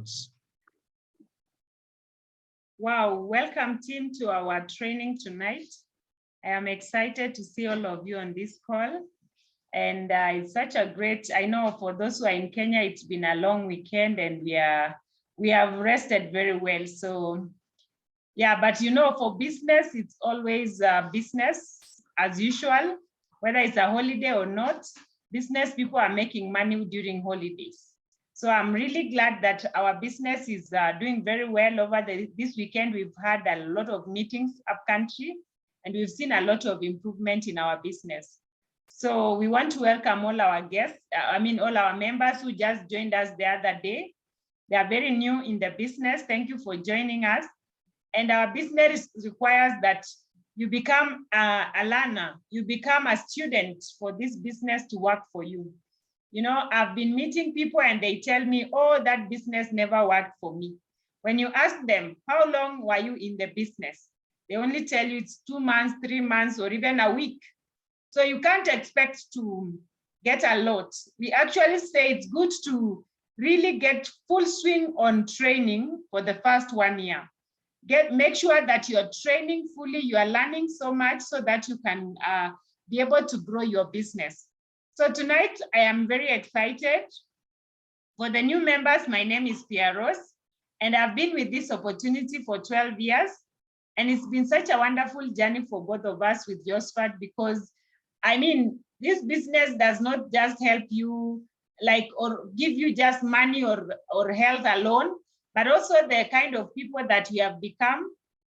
yours. Wow, welcome team to our training tonight. I am excited to see all of you on this call. And it's such a great, I know for those who are in Kenya, it's been a long weekend and we have rested very well. So yeah, but you know, for business, it's always business as usual, whether it's a holiday or not. Business people are making money during holidays. So I'm really glad that our business is doing very well over this weekend. We've had a lot of meetings up country and we've seen a lot of improvement in our business. So we want to welcome all our guests, all our members who just joined us the other day. They are very new in the business. Thank you for joining us. And our business requires that you become a learner, you become a student for this business to work for you. You know, I've been meeting people and they tell me, oh, that business never worked for me. When you ask them, how long were you in the business? They only tell you it's 2 months, 3 months, or even a week. So you can't expect to get a lot. We actually say it's good to really get full swing on training for the first 1 year. Make sure that you're training fully, you are learning so much so that you can be able to grow your business. So tonight, I am very excited. For the new members, my name is Pearose, and I've been with this opportunity for 12 years. And it's been such a wonderful journey for both of us with Josephat, because I mean, this business does not just help you or give you just money or health alone, but also the kind of people that we have become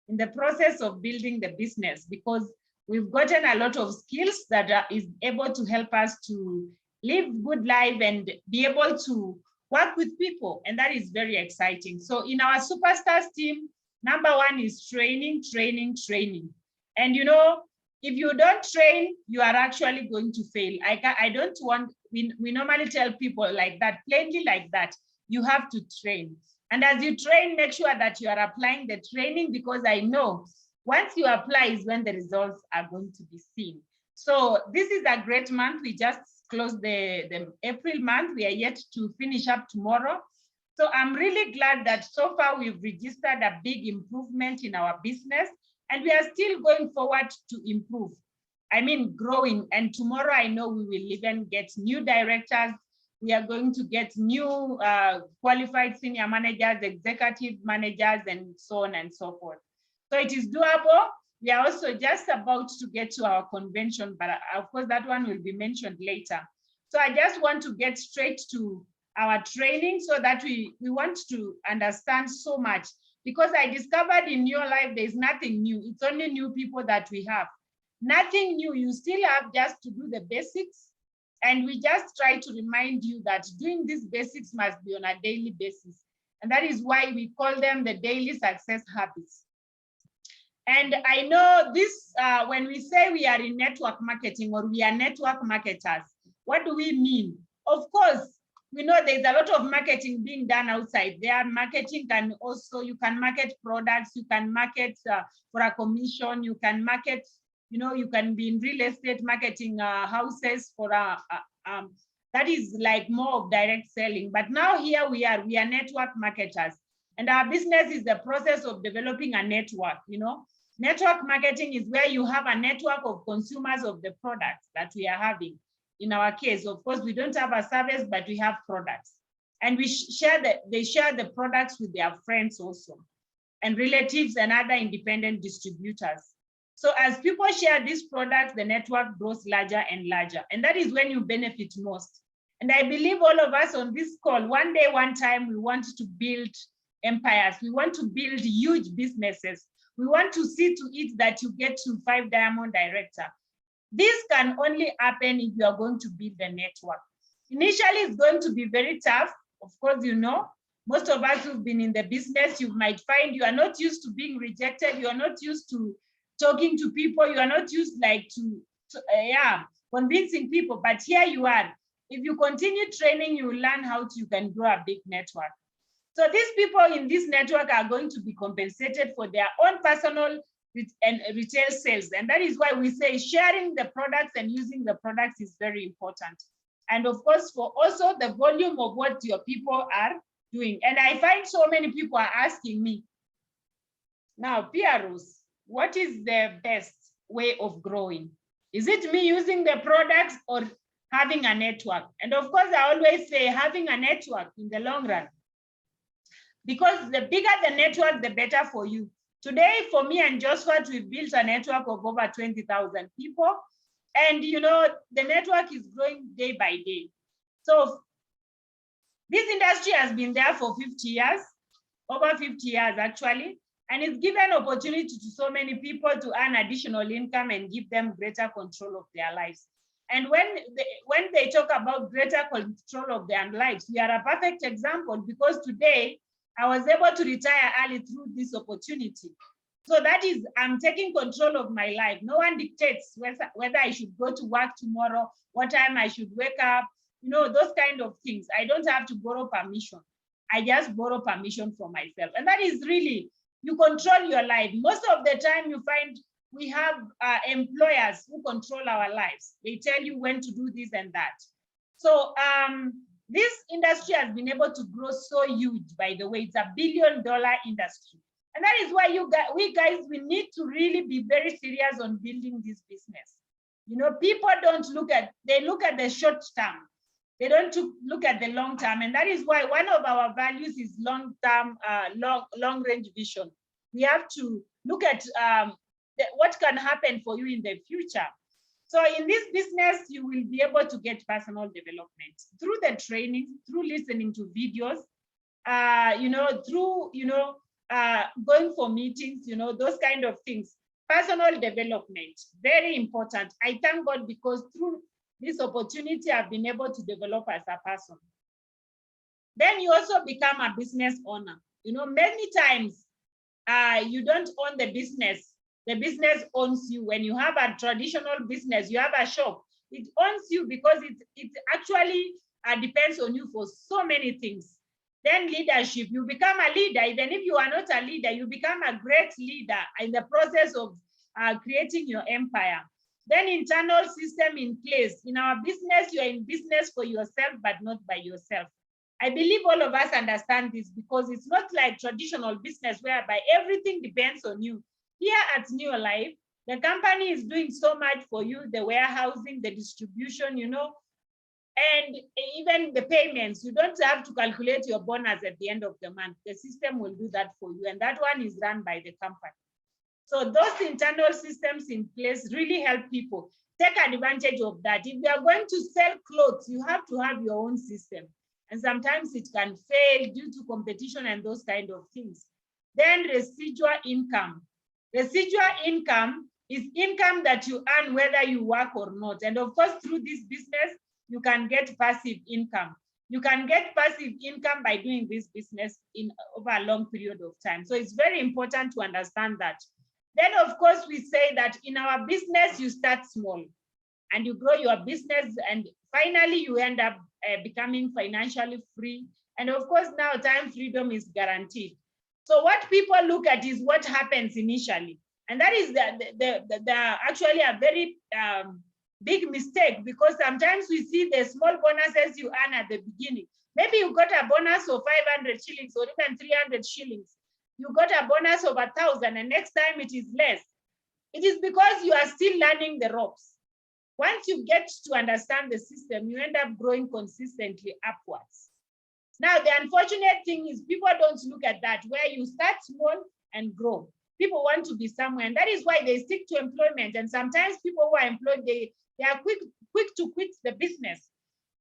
in the process of building the business, because we've gotten a lot of skills that is able to help us to live good life and be able to work with people. And that is very exciting. So in our Superstars team, number one is training, training, training. And you know, if you don't train, you are actually going to fail. I don't want, we normally tell people like that, plainly like that, you have to train. And as you train, make sure that you are applying the training, because I know once you apply is when the results are going to be seen. So this is a great month. We just closed the April month. We are yet to finish up tomorrow. So I'm really glad that so far we've registered a big improvement in our business, and we are still going forward to improve. I mean, growing. And tomorrow I know we will even get new directors. We are going to get new qualified senior managers, executive managers, and so on and so forth. So it is doable. We are also just about to get to our convention, but of course that one will be mentioned later. So I just want to get straight to our training so that we want to understand so much, because I discovered in your life, there's nothing new. It's only new people that we have. Nothing new. You still have just to do the basics. And we just try to remind you that doing these basics must be on a daily basis. And that is why we call them the daily success habits. And I know this, when we say we are in network marketing or we are network marketers, what do we mean? Of course, we know there's a lot of marketing being done outside there. Marketing can also, you can market products, you can market for a commission, you can market, you know, you can be in real estate marketing houses for that is like more of direct selling. But now here we are network marketers. And our business is the process of developing a network, you know. Network marketing is where you have a network of consumers of the products that we are having. In our case, of course, we don't have a service, but we have products. And we they share the products with their friends also, and relatives and other independent distributors. So as people share these products, the network grows larger and larger. And that is when you benefit most. And I believe all of us on this call, one day, one time, we want to build empires. We want to build huge businesses. We want to see to it that you get to 5 diamond director. This can only happen if you are going to build a network. Initially, it's going to be very tough. Of course, you know, most of us who've been in the business, you might find you are not used to being rejected. You are not used to talking to people. You are not used to convincing people, but here you are. If you continue training, you will learn how you can grow a big network. So these people in this network are going to be compensated for their own personal and retail sales. And that is why we say sharing the products and using the products is very important. And of course, for also the volume of what your people are doing. And I find so many people are asking me, now, Pearose, what is the best way of growing? Is it me using the products or having a network? And of course, I always say having a network in the long run, because the bigger the network, the better for you. Today, for me and Joshua, we've built a network of over 20,000 people. And you know, the network is growing day by day. So this industry has been there for 50 years, over 50 years actually, and it's given opportunity to so many people to earn additional income and give them greater control of their lives. And when they talk about greater control of their lives, we are a perfect example, because today I was able to retire early through this opportunity. So that is, I'm taking control of my life. No one dictates whether I should go to work tomorrow, what time I should wake up, you know, those kind of things. I don't have to borrow permission. I just borrow permission for myself. And that is really, you control your life. Most of the time you find we have employers who control our lives. They tell you when to do this and that. So this industry has been able to grow so huge, by the way. It's $1 billion industry. And that is why we guys, we need to really be very serious on building this business. You know, people don't look at, they look at the short term. They don't look at the long term. And that is why one of our values is long-term, long-range vision. We have to look at what can happen for you in the future. So in this business, you will be able to get personal development through the training, through listening to videos, you know, through, you know, going for meetings, you know, those kind of things. Personal development, very important. I thank God, because through this opportunity, I've been able to develop as a person. Then you also become a business owner. You know, many times you don't own the business owns you. When you have a traditional business, you have a shop, it owns you, because it actually depends on you for so many things. Then leadership, you become a leader. Even if you are not a leader, you become a great leader in the process of creating your empire. Then internal system in place. In our business, you are in business for yourself, but not by yourself. I believe all of us understand this, because it's not like traditional business whereby everything depends on you. Here at New Life, the company is doing so much for you, the warehousing, the distribution, you know, and even the payments. You don't have to calculate your bonus at the end of the month. The system will do that for you, and that one is run by the company. So those internal systems in place really help people. Take advantage of that. If you are going to sell clothes, you have to have your own system. And sometimes it can fail due to competition and those kind of things. Then residual income. Residual income is income that you earn whether you work or not. And of course, through this business, you can get passive income. You can get passive income by doing this business over a long period of time. So it's very important to understand that. Then, of course, we say that in our business, you start small and you grow your business, and finally you end up becoming financially free. And of course, now time freedom is guaranteed. So what people look at is what happens initially. And that is actually a very big mistake, because sometimes we see the small bonuses you earn at the beginning. Maybe you got a bonus of 500 shillings or even 300 shillings. You got a bonus of 1,000, and next time it is less. It is because you are still learning the ropes. Once you get to understand the system, you end up growing consistently upwards. Now, the unfortunate thing is people don't look at that, where you start small and grow. People want to be somewhere, and that is why they stick to employment. And sometimes people who are employed, they are quick to quit the business.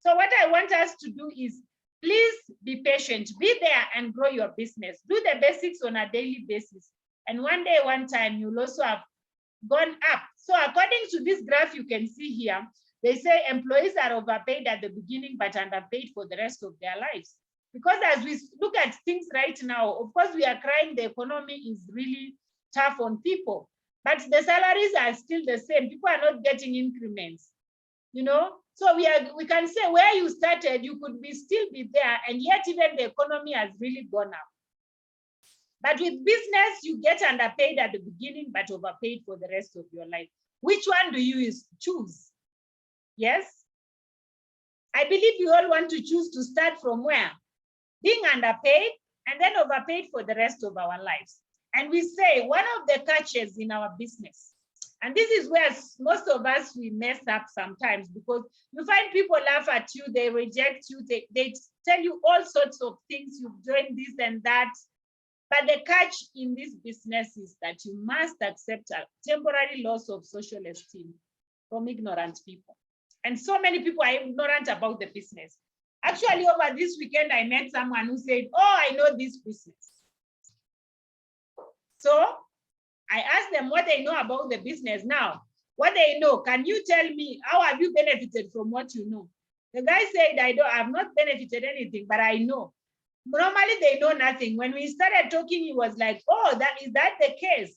So what I want us to do is, please be patient, be there and grow your business. Do the basics on a daily basis. And one day, one time, you'll also have gone up. So according to this graph you can see here, they say employees are overpaid at the beginning, but underpaid for the rest of their lives. Because as we look at things right now, of course, we are crying the economy is really tough on people, but the salaries are still the same. People are not getting increments, you know? So we can say where you started, you could still be there, and yet even the economy has really gone up. But with business, you get underpaid at the beginning, but overpaid for the rest of your life. Which one do you choose? Yes? I believe you all want to choose to start from where? being underpaid, and then overpaid for the rest of our lives. And we say one of the catches in our business, and this is where most of us, we mess up sometimes, because you find people laugh at you, they reject you, they tell you all sorts of things, you've joined this and that. But the catch in this business is that you must accept a temporary loss of social esteem from ignorant people. And so many people are ignorant about the business. Actually, over this weekend, I met someone who said, oh, I know this business. So I asked them what they know about the business. Now, what they know, can you tell me, how have you benefited from what you know? The guy said, I've not benefited anything, but I know. Normally they know nothing. When we started talking, he was like, oh, is that the case?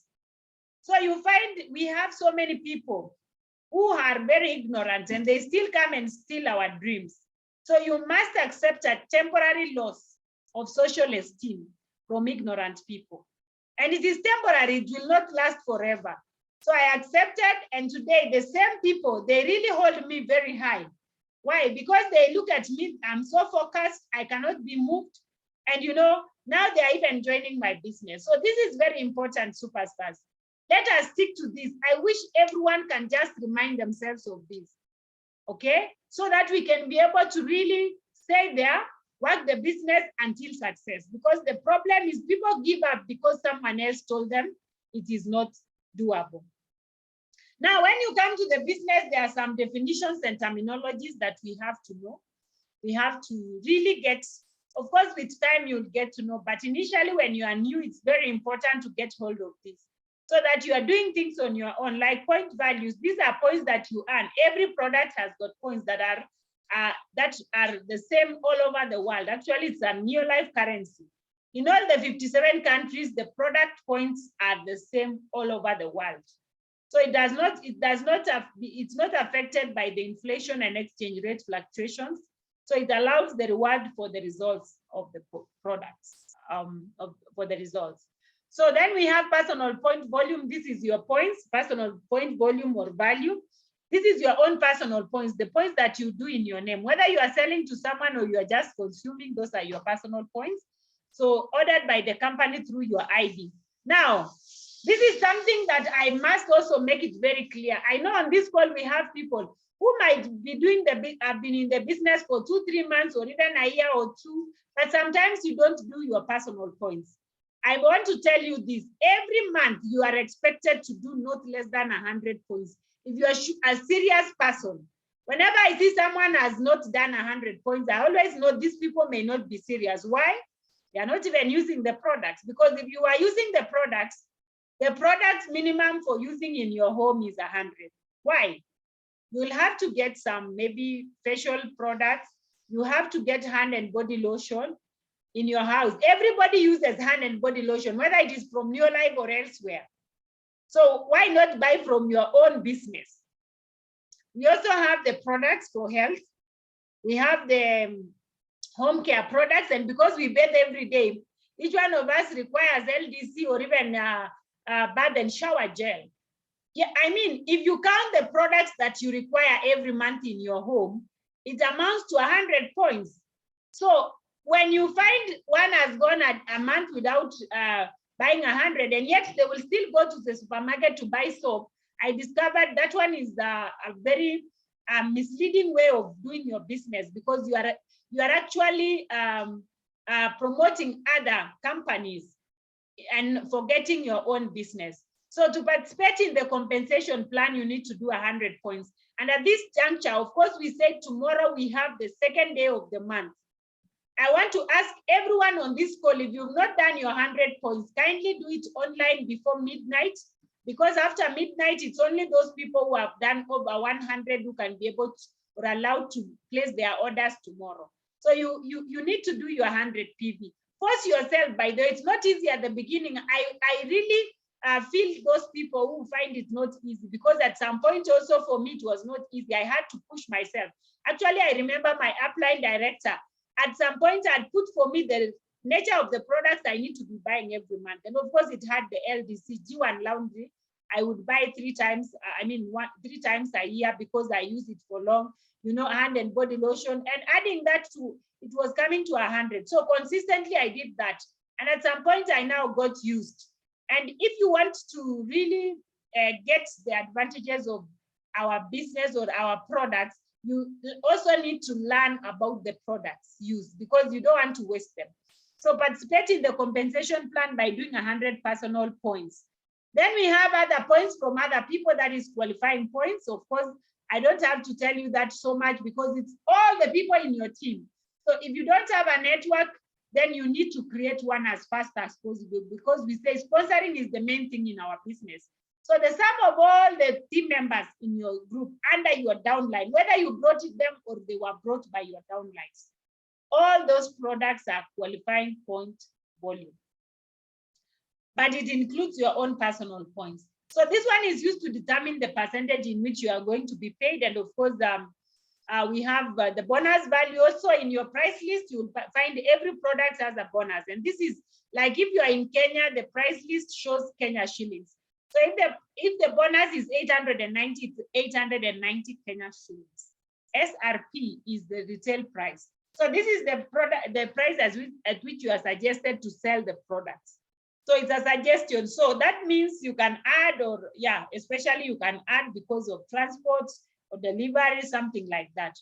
So you find we have so many people who are very ignorant, and they still come and steal our dreams. So you must accept a temporary loss of social esteem from ignorant people. And it is temporary, it will not last forever. So I accepted, and today the same people, they really hold me very high. Why? Because they look at me, I'm so focused, I cannot be moved. And now they are even joining my business. So this is very important, superstars. Let us stick to this. I wish everyone can just remind themselves of this, okay? So that we can be able to really stay there, work the business until success. Because the problem is people give up because someone else told them it is not doable. Now, when you come to the business, there are some definitions and terminologies that we have to know. We have to really get, of course, with time you'll get to know, but initially when you are new, it's very important to get hold of this so that you are doing things on your own, like point values. These are points that you earn. Every product has got points that are the same all over the world. Actually, it's a new life currency. In all the 57 countries, the product points are the same all over the world. So it's not affected by the inflation and exchange rate fluctuations. So it allows the reward for the results of the products, for the results. So then we have personal point volume. This is your points, personal point volume or value. This is your own personal points, the points that you do in your name. Whether you are selling to someone or you are just consuming, those are your personal points. So ordered by the company through your ID. Now, this is something that I must also make it very clear. I know on this call we have people who might be have been in the business for 2-3 months or even a year or two, but sometimes you don't do your personal points. I want to tell you this, every month you are expected to do not less than 100 points. If you are a serious person, whenever I see someone has not done 100 points, I always know these people may not be serious. Why? They are not even using the products, because if you are using the products minimum for using in your home is 100. Why? You'll have to get some maybe facial products. You have to get hand and body lotion in your house. Everybody uses hand and body lotion, whether it is from New Life or elsewhere. So why not buy from your own business? We also have the products for health. We have the home care products, and because we bathe every day, each one of us requires LDC or even bath and shower gel. Yeah, I mean, if you count the products that you require every month in your home, it amounts to 100 points. So when you find one has gone a month without buying 100, and yet they will still go to the supermarket to buy soap, I discovered that one is a very misleading way of doing your business, because you are actually promoting other companies and forgetting your own business. So to participate in the compensation plan, you need to do 100 points. And at this juncture, of course, we said tomorrow we have the second day of the month. I want to ask everyone on this call, if you've not done your 100 points, kindly do it online before midnight, because after midnight, it's only those people who have done over 100 who can be able to, or allowed to place their orders tomorrow. So you need to do your 100 PV. Force yourself, by the way, it's not easy at the beginning. I really feel those people who find it not easy, because at some point also for me, it was not easy. I had to push myself. Actually, I remember my upline director, at some point had put for me the nature of the products I need to be buying every month. And of course it had the LDC, G1 Laundry, I would buy 3 times, 3 times a year because I use it for long, hand and body lotion, and adding that to, it was coming to 100. So consistently I did that. And at some point I now got used. And if you want to really get the advantages of our business or our products, you also need to learn about the products used because you don't want to waste them. So participate in the compensation plan by doing 100 personal points. Then we have other points from other people, that is qualifying points. Of course, I don't have to tell you that so much because it's all the people in your team. So if you don't have a network, then you need to create one as fast as possible because we say sponsoring is the main thing in our business. So the sum of all the team members in your group under your downline, whether you brought them or they were brought by your downlines, all those products are qualifying point volume. But it includes your own personal points. So this one is used to determine the percentage in which you are going to be paid. And of course, we have the bonus value. Also in your price list, you'll find every product has a bonus. And this is like if you are in Kenya, the price list shows Kenya shillings. So if the bonus is 890, it's 890 Kenya shillings. SRP is the retail price. So this is the price at which you are suggested to sell the products. So it's a suggestion. So that means you can add, or especially you can add because of transport or delivery, something like that.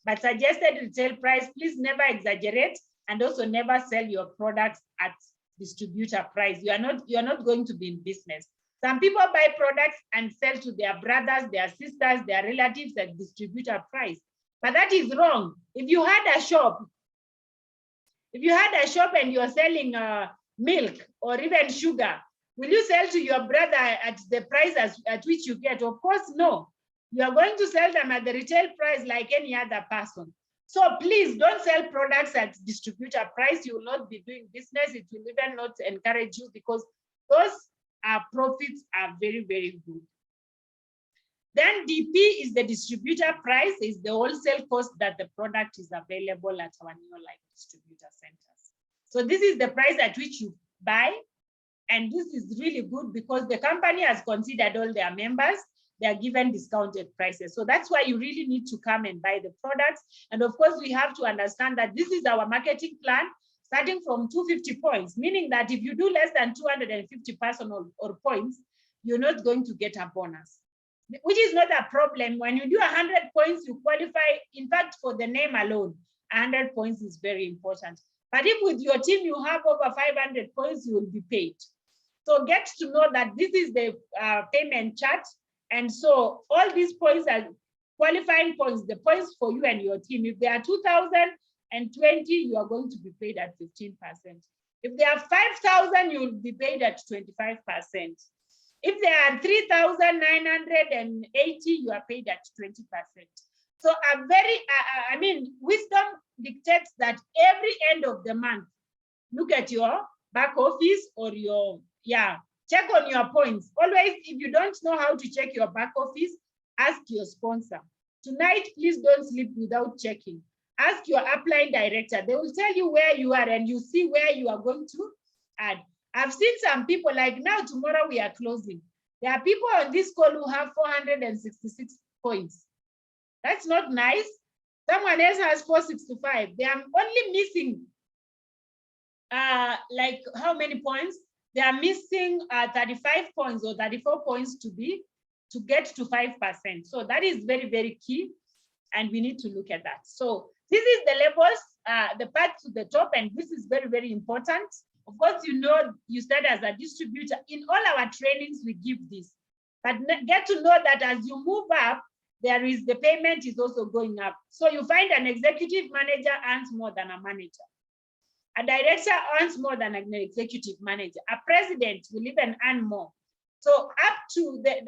But suggested retail price, please never exaggerate, and also never sell your products at distributor price. You are not going to be in business. Some people buy products and sell to their brothers, their sisters, their relatives at distributor price. But that is wrong. If you had a shop and you're selling milk or even sugar, will you sell to your brother at the price at which you get? Of course, no. You are going to sell them at the retail price like any other person. So please don't sell products at distributor price. You will not be doing business. It will even not encourage you because those profits are very, very good. Then DP is the distributor price, is the wholesale cost that the product is available at our near-like distributor centers. So this is the price at which you buy. And this is really good because the company has considered all their members. They are given discounted prices. So that's why you really need to come and buy the products. And of course, we have to understand that this is our marketing plan starting from 250 points, meaning that if you do less than 250 personal or points, you're not going to get a bonus, which is not a problem. When you do 100 points, you qualify. In fact, for the name alone, 100 points is very important. But if with your team you have over 500 points, you will be paid. So get to know that this is the payment chart. And so all these points are qualifying points, the points for you and your team. If they are 2,020, you are going to be paid at 15%. If they are 5,000, you will be paid at 25%. If they are 3,980, you are paid at 20%. So wisdom dictates that every end of the month, look at your back office or your, check on your points. Always, if you don't know how to check your back office, ask your sponsor. Tonight, please don't sleep without checking. Ask your upline director. They will tell you where you are and you see where you are going to add. I've seen some people like now, tomorrow we are closing. There are people on this call who have 466 points. That's not nice. Someone else has 465. They are only missing like how many points? They are missing 35 points or 34 points to get to 5%. So that is very, very key. And we need to look at that. So this is the levels, the path to the top. And this is very, very important. Of course, you start as a distributor. In all our trainings, we give this. But get to know that as you move up, the payment is also going up. So you find an executive manager earns more than a manager. A director earns more than an executive manager. A president will even earn more. So up to the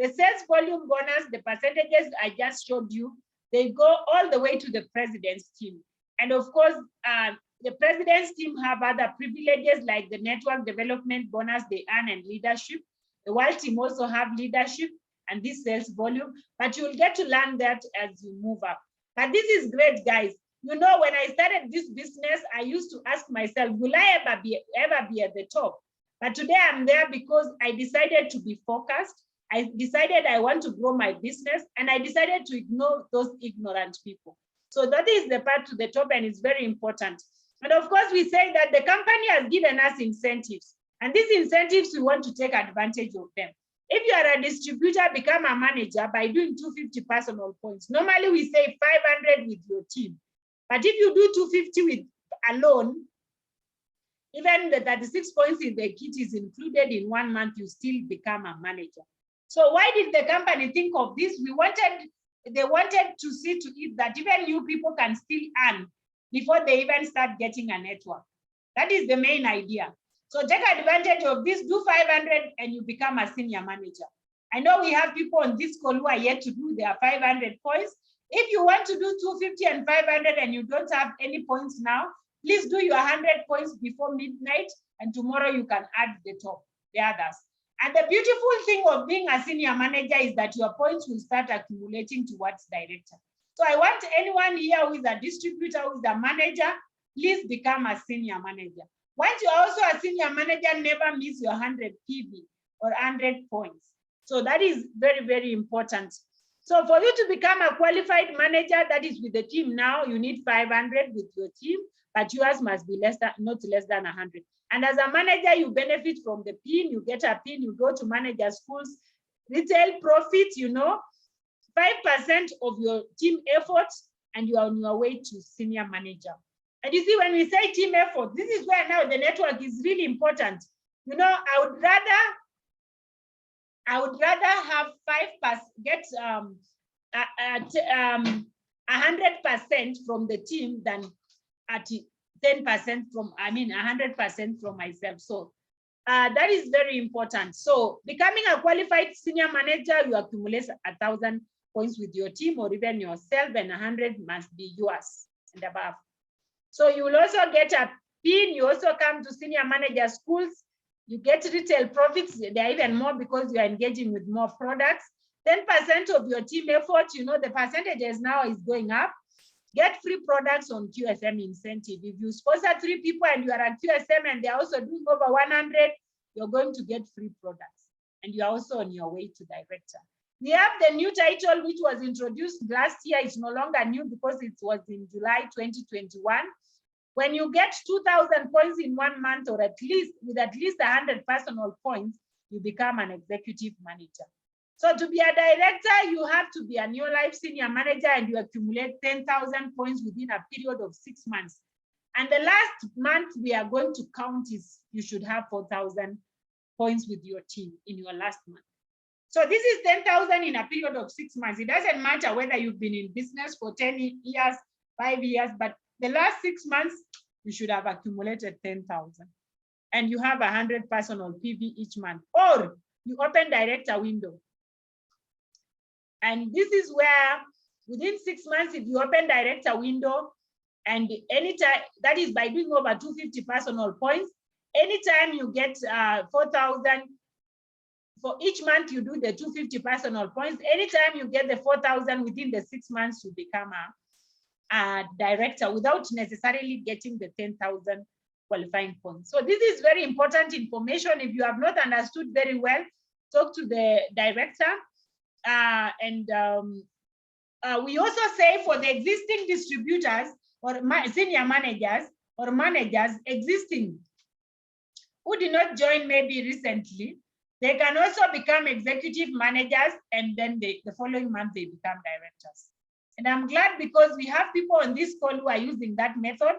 sales volume bonus, the percentages I just showed you, they go all the way to the president's team. And of course, the president's team have other privileges like the network development bonus they earn and leadership. The world team also have leadership and this sales volume, but you'll get to learn that as you move up. But this is great, guys. When I started this business, I used to ask myself, will I ever be at the top? But today I'm there because I decided to be focused. I decided I want to grow my business, and I decided to ignore those ignorant people. So that is the part to the top, and it's very important. And of course, we say that the company has given us incentives, and these incentives, we want to take advantage of them. If you are a distributor, become a manager by doing 250 personal points. Normally, we say 500 with your team. But if you do 250 with alone, even the 36 points in the kit is included in 1 month, you still become a manager. So why did the company think of this? They wanted to see to it that even new people can still earn before they even start getting a network. That is the main idea. So take advantage of this, do 500 and you become a senior manager. I know we have people on this call who are yet to do their 500 points. If you want to do 250 and 500 and you don't have any points now, please do your 100 points before midnight, and tomorrow you can add the others. And the beautiful thing of being a senior manager is that your points will start accumulating towards director. So I want anyone here who is a distributor, who is a manager, please become a senior manager. Once you're also a senior manager, never miss your 100 PV or 100 points. So that is very, very important. So for you to become a qualified manager, that is with the team now, you need 500 with your team, but yours must be not less than 100. And as a manager, you benefit from the PIN, you get a PIN, you go to manager schools, retail profits, 5% of your team efforts, and you are on your way to senior manager. And you see, when we say team effort, this is where now the network is really important. I would rather have 5%, get 100% from the team than at 10% from, 100% from myself. So that is very important. So becoming a qualified senior manager, you accumulate 1,000 points with your team or even yourself, and 100 must be yours and above. So you will also get a PIN. You also come to senior manager schools. You get retail profits. They're even more because you are engaging with more products. 10% of your team effort, the percentages now is going up. Get free products on QSM incentive. If you sponsor 3 people and you are at QSM and they're also doing over 100, you're going to get free products. And you're also on your way to director. We have the new title, which was introduced last year. It's no longer new because it was in July 2021. When you get 2,000 points in 1 month, or with at least 100 personal points, you become an executive manager. So to be a director, you have to be a new life senior manager, and you accumulate 10,000 points within a period of 6 months. And the last month we are going to count is you should have 4,000 points with your team in your last month. So this is 10,000 in a period of 6 months. It doesn't matter whether you've been in business for 10 years, 5 years, but the last 6 months, you should have accumulated 10,000. And you have 100 personal PV each month. Or you open director window. And this is where within 6 months, if you open director window, and anytime, that is by doing over 250 personal points, anytime you get 4,000, for each month you do the 250 personal points, anytime you get the 4,000 within the 6 months, you become a director without necessarily getting the 10,000 qualifying points. So this is very important information. If you have not understood very well, talk to the director. We also say for the existing distributors or senior managers or managers existing who did not join maybe recently, they can also become executive managers, and then the following month they become directors. And I'm glad because we have people on this call who are using that method.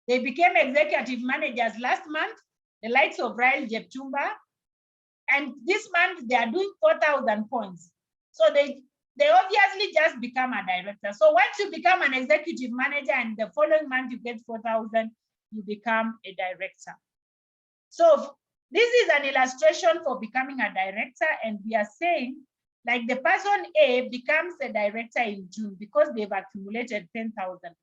They became executive managers last month, the likes of Rael Jeptumba, and this month they are doing 4,000 points. So they obviously just become a director. So once you become an executive manager and the following month you get 4,000, you become a director. So this is an illustration for becoming a director, and we are saying like the person A becomes a director in June because they've accumulated 10,000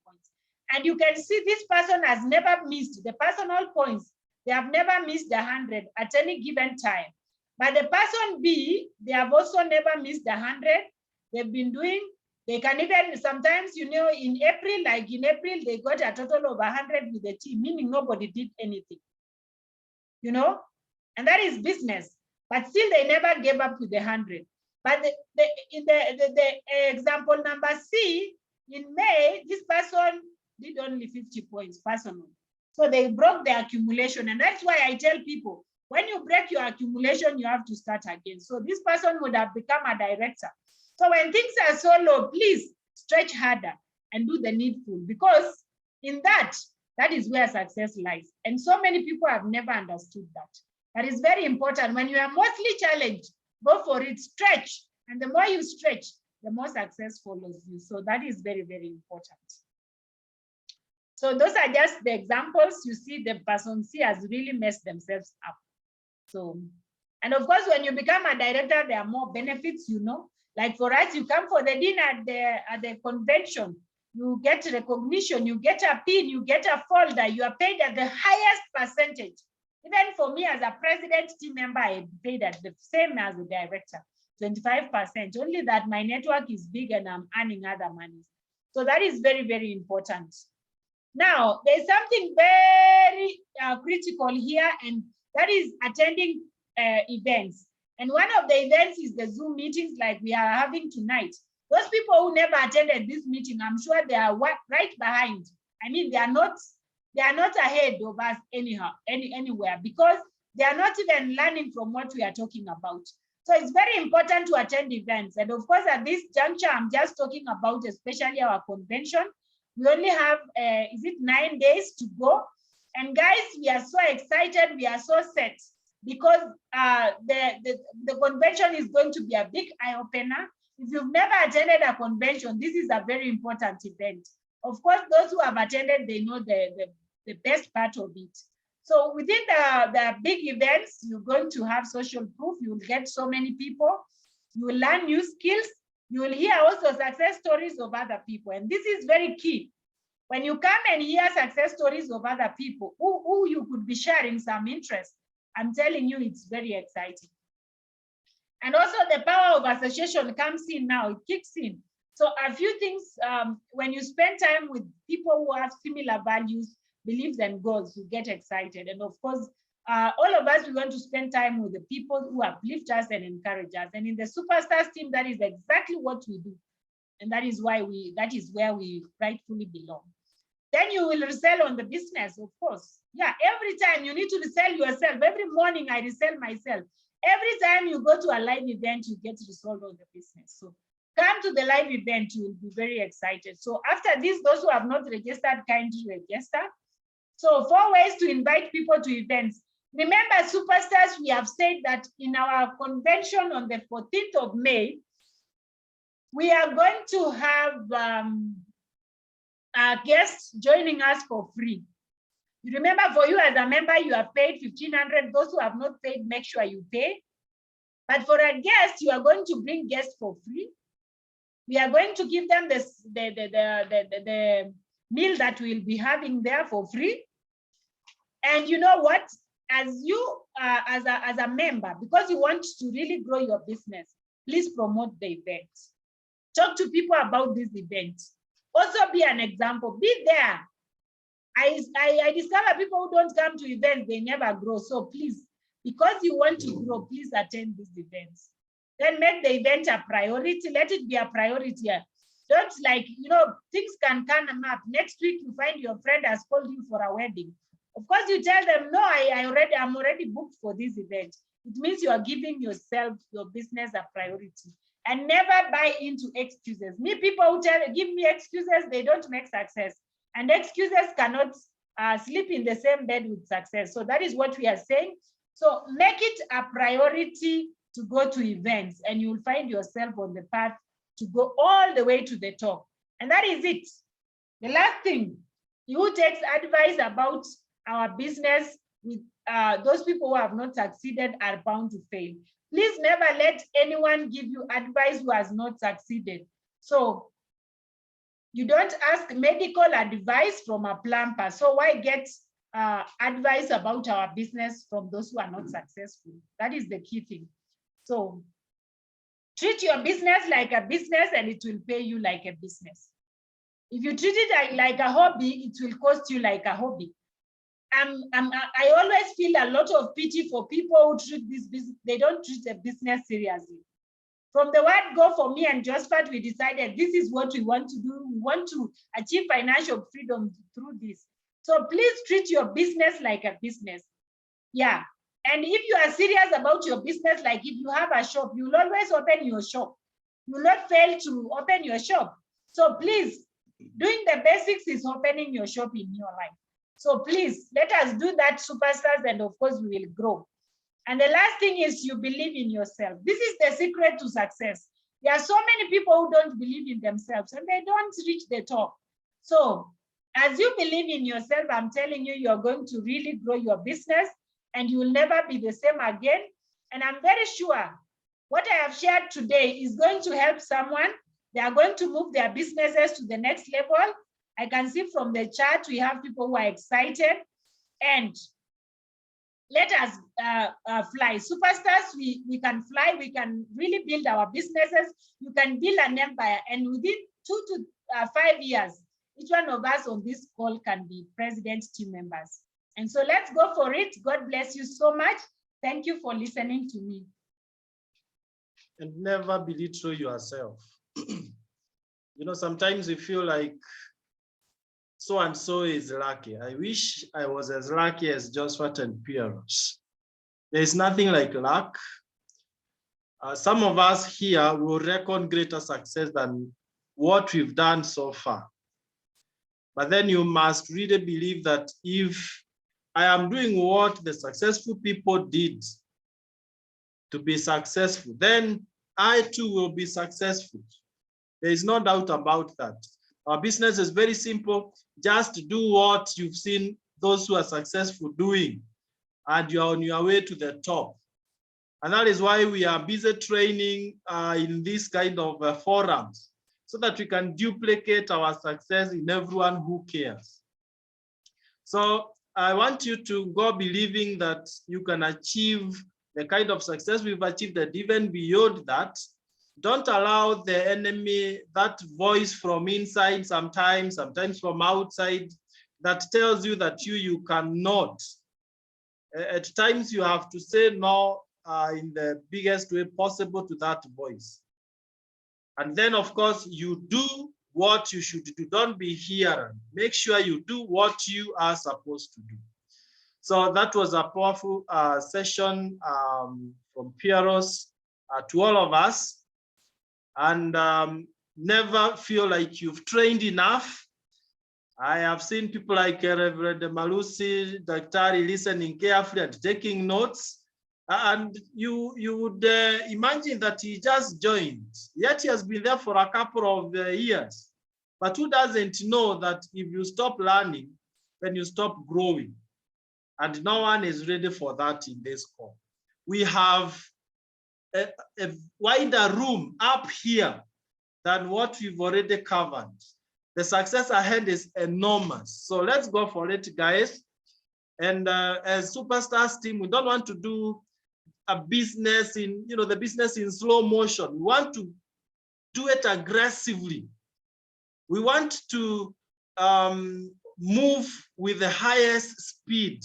points. And you can see this person has never missed the personal points. They have never missed 100 at any given time. But the person B, they have also never missed 100. They've been doing, they can even sometimes, in April, they got a total of 100 with the team, meaning nobody did anything. And that is business. But still, they never gave up with the 100. But in the example number C, in May, this person did only 50 points personal. So they broke the accumulation. And that's why I tell people, when you break your accumulation, you have to start again. So this person would have become a director. So when things are so low, please stretch harder and do the needful, because in that is where success lies. And so many people have never understood that. That is very important. When you are mostly challenged, go for it, stretch. And the more you stretch, the more success follows you. So that is very, very important. So those are just the examples. You see, the person C has really messed themselves up. So, and of course, when you become a director, there are more benefits, you know. Like for us, you come for the dinner at the convention, you get recognition, you get a pin, you get a folder, you are paid at the highest percentage. Even for me as a president team member, I paid at the same as the director, 25%, only that my network is big and I'm earning other monies. So that is very, very important. Now, there's something very critical here, and that is attending events. And one of the events is the Zoom meetings like we are having tonight. Those people who never attended this meeting, I'm sure they are right behind. I mean, they are not ahead of us anywhere, because they are not even learning from what we are talking about. So it's very important to attend events. And of course, at this juncture, I'm just talking about especially our convention. We only have, is it 9 days to go? And guys, we are so excited, we are so set, because the convention is going to be a big eye-opener. If you've never attended a convention, this is a very important event. Of course, those who have attended, they know the best part of it. So within the big events, you're going to have social proof. You will get so many people. You will learn new skills. You will hear also success stories of other people. And this is very key. When you come and hear success stories of other people who you could be sharing some interest, I'm telling you, it's very exciting. And also the power of association comes in now, it kicks in. So a few things, when you spend time with people who have similar values, beliefs, and goals, you get excited. And of course, all of us, we want to spend time with the people who uplift us and encourage us. And in the Superstars team, that is exactly what we do. And that is where we rightfully belong. Then you will resell on the business, of course. Yeah, every time you need to resell yourself. Every morning I resell myself. Every time you go to a live event, you get resold on the business. So come to the live event, you will be very excited. So after this, those who have not registered, kindly register. So 4 ways to invite people to events. Remember, Superstars, we have said that in our convention on the 14th of May, we are going to have guests joining us for free. You remember, for you as a member, you have paid 1,500. Those who have not paid, make sure you pay. But for a guest, you are going to bring guests for free. We are going to give them the meal that we'll be having there for free. And you know what? As you, as a member, because you want to really grow your business, please promote the event. Talk to people about this event. Also be an example. Be there. I discover people who don't come to events, they never grow. So please, because you want to grow, please attend these events. Then make the event a priority. Let it be a priority. Don't, like, you know, things can come up. Next week, you find your friend has called you for a wedding. Of course, you tell them, no, I'm already booked for this event. It means you are giving yourself, your business, a priority. And never buy into excuses. Me, people who give me excuses, they don't make success. And excuses cannot sleep in the same bed with success. So that is what we are saying. So make it a priority to go to events, and you'll find yourself on the path to go all the way to the top. And that is it. The last thing, who takes advice about our business with those people who have not succeeded are bound to fail. Please never let anyone give you advice who has not succeeded. So you don't ask medical advice from a plumber. So why get advice about our business from those who are not successful? That is the key thing. So treat your business like a business, and it will pay you like a business. If you treat it like a hobby, it will cost you like a hobby. I always feel a lot of pity for people who treat this business, they don't treat the business seriously. From the word go, for me and Josephat, we decided this is what we want to do. We want to achieve financial freedom through this. So please treat your business like a business. Yeah. And if you are serious about your business, like if you have a shop, you'll always open your shop. You will not fail to open your shop. So please, doing the basics is opening your shop in your life. So please, let us do that, superstars, and of course, we will grow. And the last thing is you believe in yourself. This is the secret to success. There are so many people who don't believe in themselves and they don't reach the top. So as you believe in yourself, I'm telling you, you're going to really grow your business and you will never be the same again. And I'm very sure what I have shared today is going to help someone. They are going to move their businesses to the next level. I can see from the chat, we have people who are excited, and let us fly. Superstars, we can fly, we can really build our businesses. You can build an empire, and within 2 to 5 years, each one of us on this call can be president team members. And so let's go for it. God bless you so much. Thank you for listening to me. And never belittle yourself. You know, sometimes we feel like so-and-so is lucky. I wish I was as lucky as Josephat and Pearose. There's nothing like luck. Some of us here will reckon greater success than what we've done so far. But then you must really believe that if I am doing what the successful people did to be successful, then I too will be successful. There is no doubt about that. Our business is very simple. Just do what you've seen those who are successful doing, and you're on your way to the top. And that is why we are busy training in this kind of forums, so that we can duplicate our success in everyone who cares. So I want you to go believing that you can achieve the kind of success we've achieved, and even beyond that. Don't allow the enemy, that voice from inside sometimes from outside, that tells you that you cannot. At times you have to say no in the biggest way possible to that voice. And then of course you do what you should do. Don't be here. Make sure you do what you are supposed to do. So that was a powerful session from Pearose to all of us. And never feel like you've trained enough. I have seen people like Reverend Malusi, Daktari, listening carefully and taking notes. And you would imagine that he just joined, yet he has been there for a couple of years. But who doesn't know that if you stop learning, then you stop growing? And no one is ready for that in this call. We have a wider room up here than what we've already covered. The success ahead is enormous. So let's go for it, guys. And as Superstars team, we don't want to do a business in, the business in slow motion. We want to do it aggressively. We want to move with the highest speed.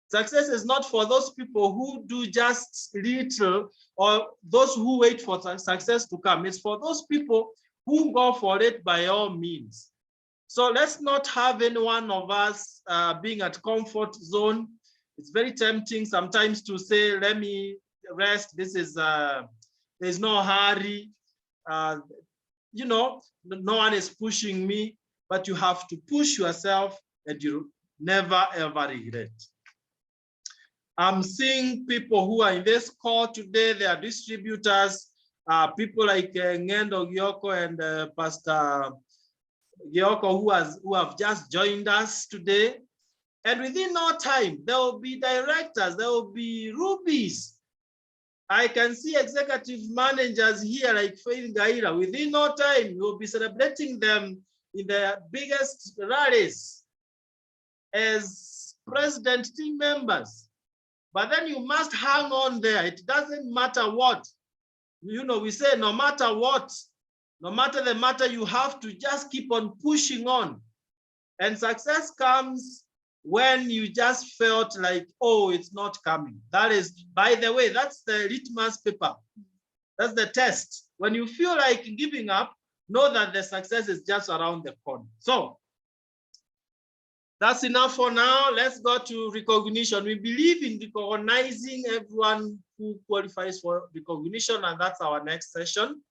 Success is not for those people who do just little or those who wait for success to come. It's for those people who go for it by all means. So let's not have any one of us being at comfort zone. It's very tempting sometimes to say, let me rest. This is, there's no hurry. No one is pushing me, but you have to push yourself and you never ever regret. I'm seeing people who are in this call today. They are distributors, people like Ngendo Gyoko and Pastor Gyoko who have just joined us today. And within no time, there will be directors, there will be rubies. I can see executive managers here like Faith Gaira. Within no time, we'll be celebrating them in the biggest rallies as president team members. But then you must hang on there. It doesn't matter what. We say no matter what, no matter the matter, you have to just keep on pushing on. And success comes when you just felt like, oh, it's not coming. That is, by the way, that's the litmus paper. That's the test. When you feel like giving up, know that the success is just around the corner. So that's enough for now. Let's go to recognition. We believe in recognizing everyone who qualifies for recognition, and that's our next session.